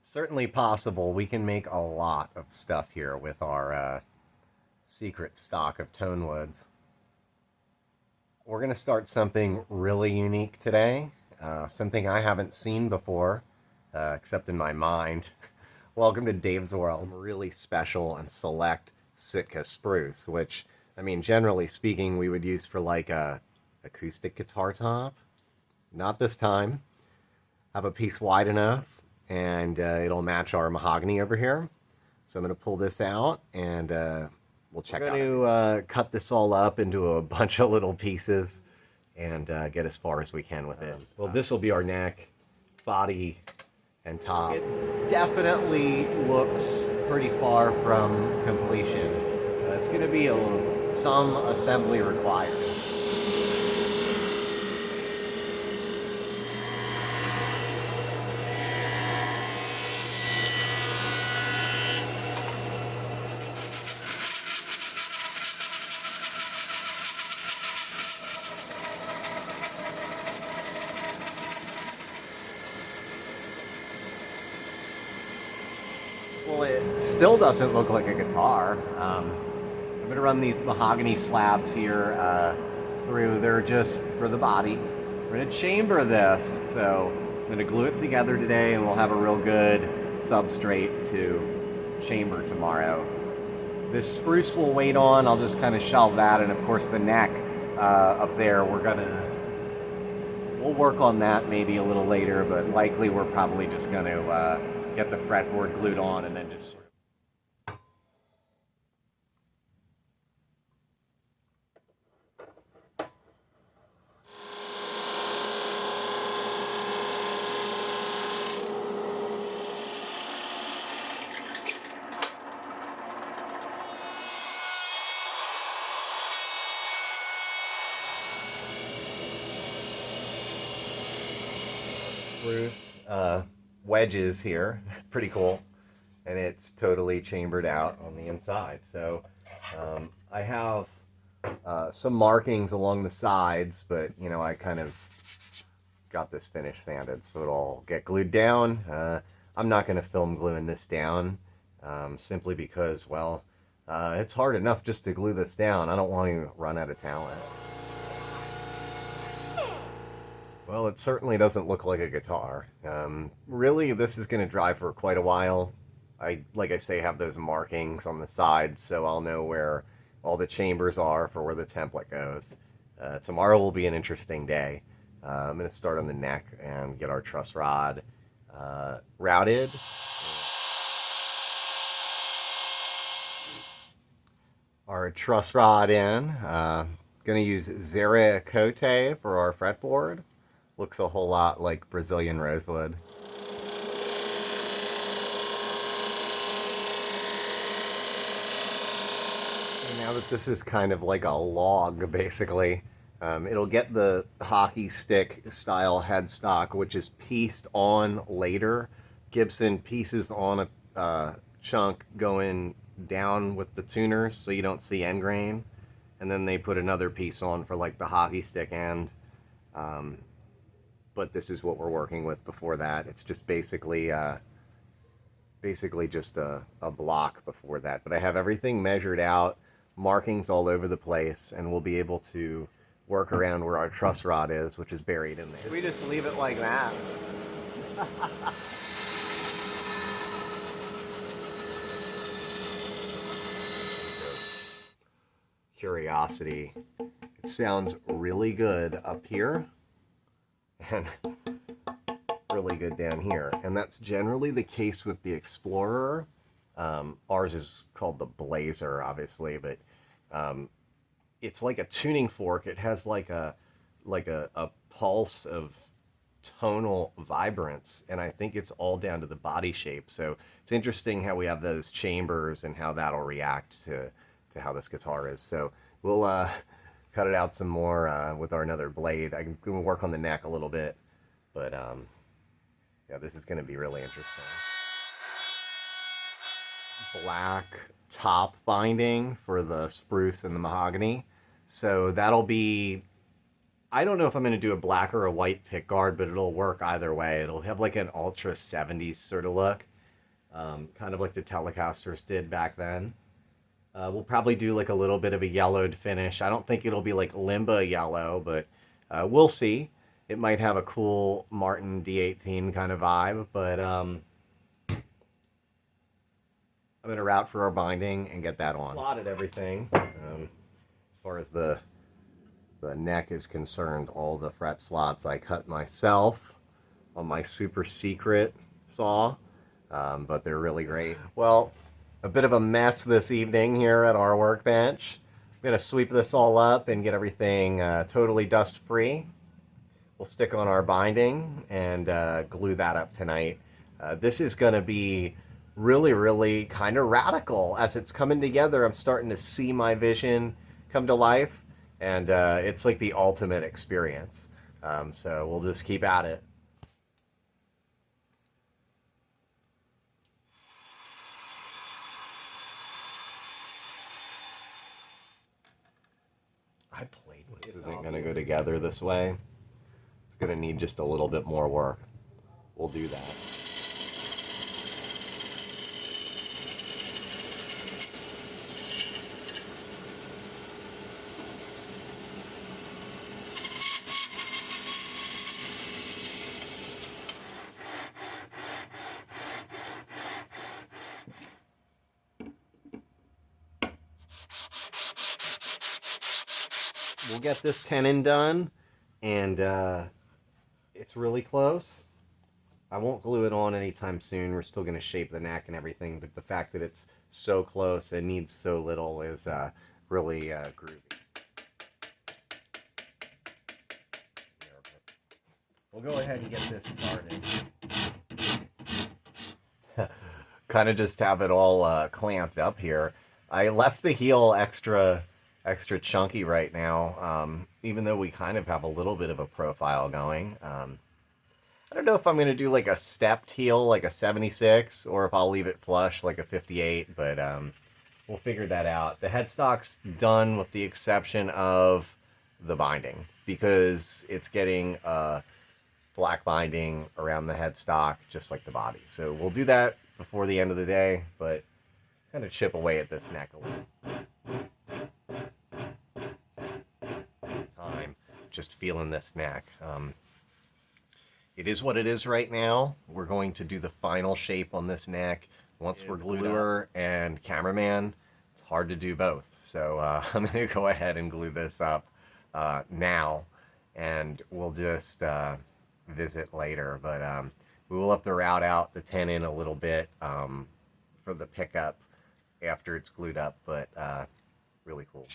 certainly possible. We can make a lot of stuff here with our secret stock of tone woods. We're going to start something really unique today, something I haven't seen before, except in my mind. Welcome to Dave's World. Some really special and select Sitka spruce, which, I mean, generally speaking, we would use for like a acoustic guitar top. Not this time. Have a piece wide enough, and it'll match our mahogany over here. So I'm going to pull this out, and we'll check out. We're going to cut this all up into a bunch of little pieces and get as far as we can with it. Well, this will be our neck, body, and top. It definitely looks pretty far from completion. It's going to be some assembly required. Well, it still doesn't look like a guitar. I'm going to run these mahogany slabs here through. They're just for the body. We're going to chamber this, so I'm going to glue it together today, and we'll have a real good substrate to chamber tomorrow. This spruce will wait on. I'll just kind of shelve that, and of course the neck up there, we'll work on that maybe a little later, but likely we're probably just going to get the fretboard glued on and then just sort of. Spruce wedges here, pretty cool, and it's totally chambered out on the inside. So I have some markings along the sides, but you know, I kind of got this finish sanded, so it'll get glued down. I'm not going to film gluing this down, simply because, well, it's hard enough just to glue this down. I don't want to run out of talent. Well, it certainly doesn't look like a guitar. Really, this is going to drive for quite a while. Like I say, have those markings on the sides, so I'll know where all the chambers are for where the template goes. Tomorrow will be an interesting day. I'm going to start on the neck and get our truss rod routed. Our truss rod in. Going to use Zera Cote for our fretboard. Looks a whole lot like Brazilian rosewood. So now that this is kind of like a log, basically, it'll get the hockey stick style headstock, which is pieced on later. Gibson pieces on a chunk going down with the tuners so you don't see end grain. And then they put another piece on for like the hockey stick end. But this is what we're working with before that. It's just basically just a block before that. But I have everything measured out, markings all over the place, and we'll be able to work around where our truss rod is, which is buried in there. We just leave it like that. Curiosity. It sounds really good up here and really good down here, and that's generally the case with the Explorer. Ours is called the Blazer, obviously, but it's like a tuning fork. It has like a pulse of tonal vibrance, and I think it's all down to the body shape. So it's interesting how we have those chambers and how that'll react to how this guitar is. So we'll cut it out some more with our another blade. I'm going to work on the neck a little bit, but yeah, this is going to be really interesting. Black top binding for the spruce and the mahogany. So that'll be, I don't know if I'm going to do a black or a white pick guard, but it'll work either way. It'll have like an ultra 70s sort of look. kind of like the Telecasters did back then. We'll probably do like a little bit of a yellowed finish. I don't think it'll be like Limba yellow, but we'll see. It might have a cool Martin D18 kind of vibe, but I'm going to route for our binding and get that on. Slotted everything. As far as the neck is concerned, all the fret slots I cut myself on my super secret saw, but they're really great. Well, a bit of a mess this evening here at our workbench. I'm going to sweep this all up and get everything totally dust free. We'll stick on our binding and glue that up tonight. This is going to be really, really kind of radical as it's coming together. I'm starting to see my vision come to life, and it's like the ultimate experience. So we'll just keep at it. I played with this. Isn't going to go together this way. It's going to need just a little bit more work. We'll do that. We'll get this tenon done, and it's really close. I won't glue it on anytime soon. We're still going to shape the neck and everything, but the fact that it's so close and needs so little is really groovy. We'll go ahead and get this started. Kind of just have it all clamped up here. I left the heel extra chunky right now, even though we kind of have a little bit of a profile going. I don't know if I'm going to do like a stepped heel, like a 76, or if I'll leave it flush like a 58, but we'll figure that out. The headstock's done with the exception of the binding, because it's getting black binding around the headstock, just like the body. So we'll do that before the end of the day, but kind of chip away at this neck a little. Time, just feeling this neck. It is what it is right now. We're going to do the final shape on this neck once we're gluer and cameraman. It's hard to do both, so I'm going to go ahead and glue this up now, and we'll just visit later. But we will have to route out the tenon a little bit for the pickup after it's glued up, but really cool.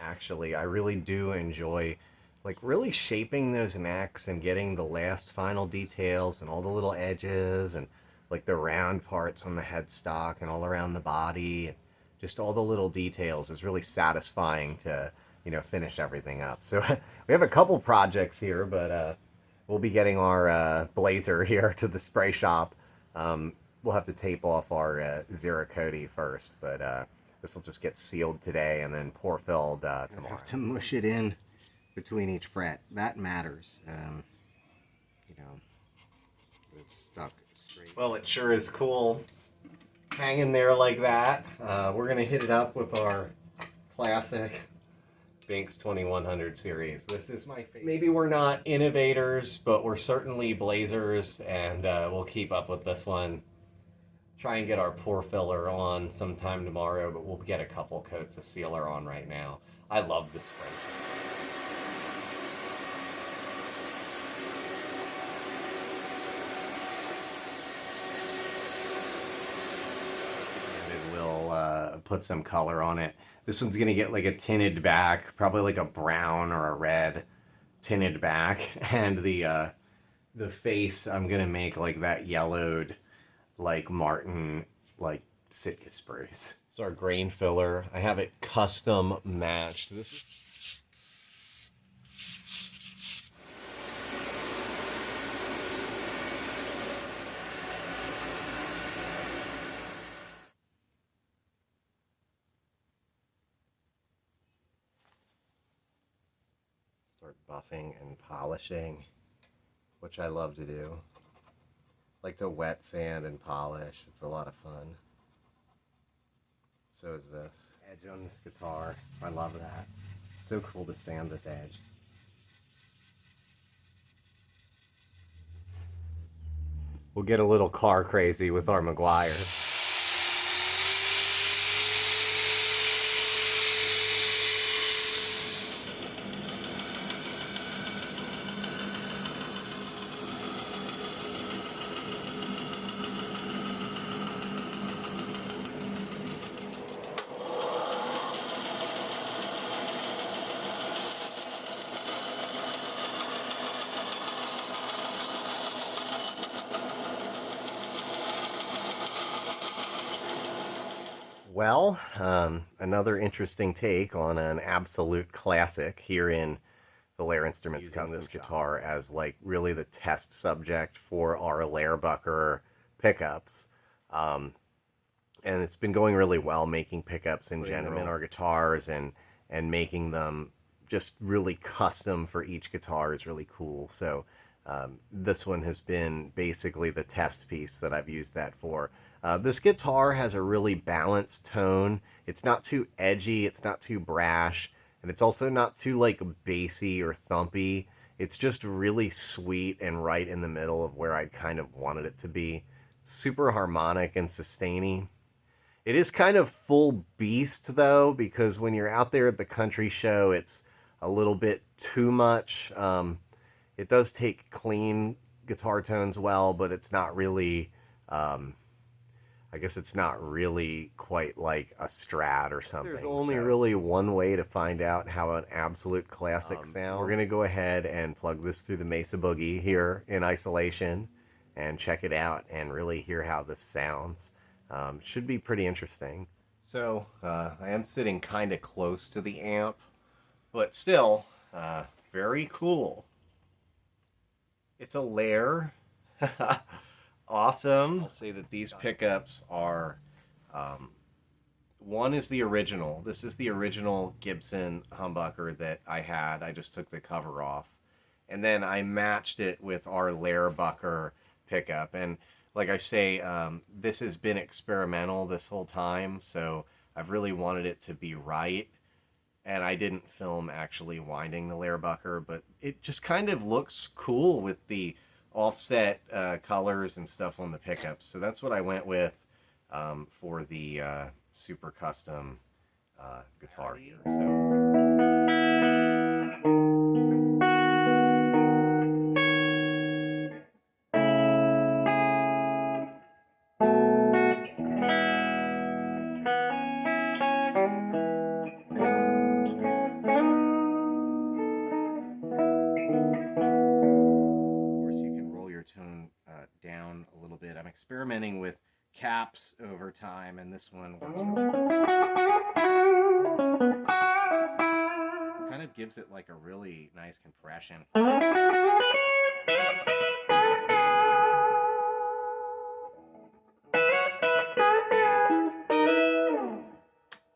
Actually, I really do enjoy like really shaping those necks and getting the last final details and all the little edges and like the round parts on the headstock and all around the body, and just all the little details is really satisfying to, you know, finish everything up. So we have a couple projects here, but we'll be getting our blazer here to the spray shop. We'll have to tape off our Zero Cody first, but this will just get sealed today and then pour filled tomorrow. I have to mush it in between each fret. That matters. You know, it's stuck straight. Well, it sure is cool hanging there like that. We're going to hit it up with our classic Binks 2100 series. This is my favorite. Maybe we're not innovators, but we're certainly blazers, and we'll keep up with this one. Try and get our pour filler on sometime tomorrow, but we'll get a couple coats of sealer on right now. I love the spray. And we'll put some color on it. This one's gonna get like a tinted back, probably like a brown or a red tinted back, and the face I'm gonna make like that yellowed, like Martin, like Sitka Spruce. It's our grain filler. I have it custom matched. This is buffing and polishing, which I love to do. Like to wet sand and polish. It's a lot of fun. So is this. Edge on this guitar. I love that. It's so cool to sand this edge. We'll get a little car crazy with our McGuire. Well, another interesting take on an absolute classic here in the Lair Instruments custom this guitar as like really the test subject for our Lair Bucker pickups. And it's been going really well making pickups in general in our guitars and making them just really custom for each guitar is really cool. So this one has been basically the test piece that I've used that for. This guitar has a really balanced tone. It's not too edgy, it's not too brash, and it's also not too like bassy or thumpy. It's just really sweet and right in the middle of where I kind of wanted it to be. It's super harmonic and sustaining. It is kind of full beast though, because when you're out there at the country show, it's a little bit too much. It does take clean guitar tones well, but it's not really, I guess it's not really quite like a Strat or something. There's only really one way to find out how an absolute classic sounds. We're going to go ahead and plug this through the Mesa Boogie here in isolation and check it out and really hear how this sounds. Should be pretty interesting. So I am sitting kind of close to the amp, but still very cool. It's a Lair. Awesome. I'll say that these pickups are, one is the original. This is the original Gibson humbucker that I had. I just took the cover off. And then I matched it with our Lair Bucker pickup. And like I say, this has been experimental this whole time, so I've really wanted it to be right. And I didn't film actually winding the Lair Bucker, but it just kind of looks cool with the offset colors and stuff on the pickups. So that's what I went with for the super custom guitar here. Tone down a little bit. I'm experimenting with caps over time, and this one works kind of gives it like a really nice compression.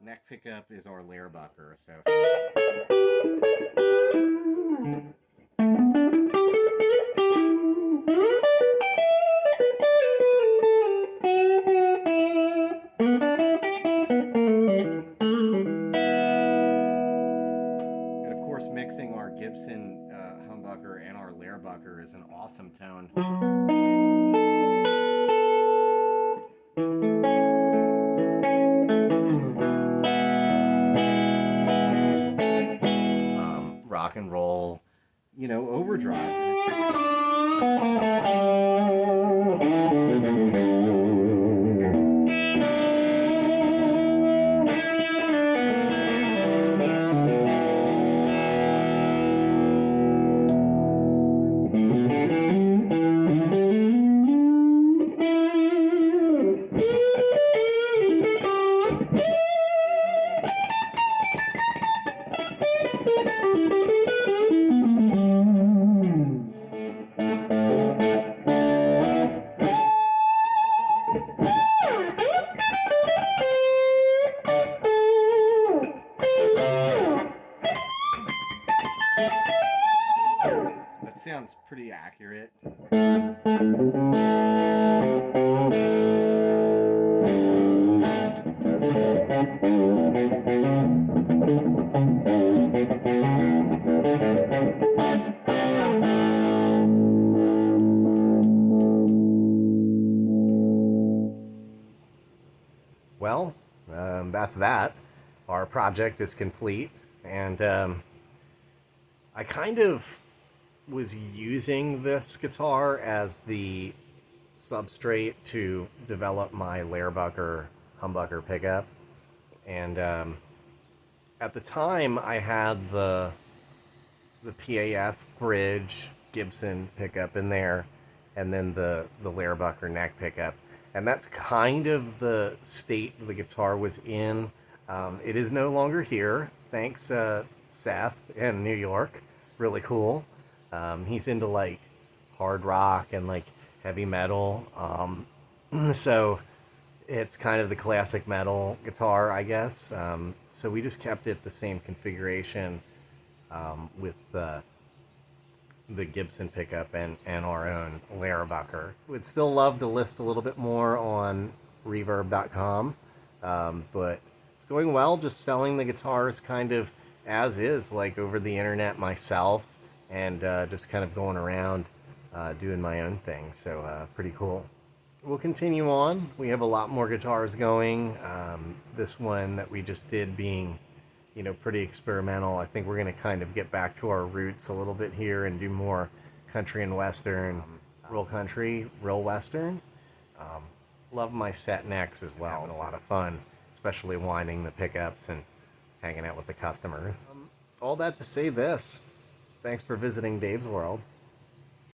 Neck pickup is our Lair Bucker, so mixing our Gibson humbucker and our Lair Bucker is an awesome tone. Rock and roll, you know, overdrive. Well, that's that. Our project is complete, and I kind of was using this guitar as the substrate to develop my Lairbucker humbucker pickup. And at the time, I had the PAF bridge Gibson pickup in there, and then the Lairbucker neck pickup. And that's kind of the state the guitar was in. It is no longer here. Thanks, Seth in New York. Really cool. He's into like hard rock and like heavy metal. So it's kind of the classic metal guitar, I guess. So we just kept it the same configuration with the Gibson pickup and our own Lairbucker. Would still love to list a little bit more on reverb.com, but it's going well, just selling the guitars kind of as is, like over the internet myself, and just kind of going around doing my own thing. So pretty cool. We'll continue on. We have a lot more guitars going. This one that we just did being pretty experimental. I think we're going to kind of get back to our roots a little bit here and do more country and western, real country, real western. Love my set necks as well. Having a lot of fun, especially winding the pickups and hanging out with the customers. All that to say this. Thanks for visiting Dave's World.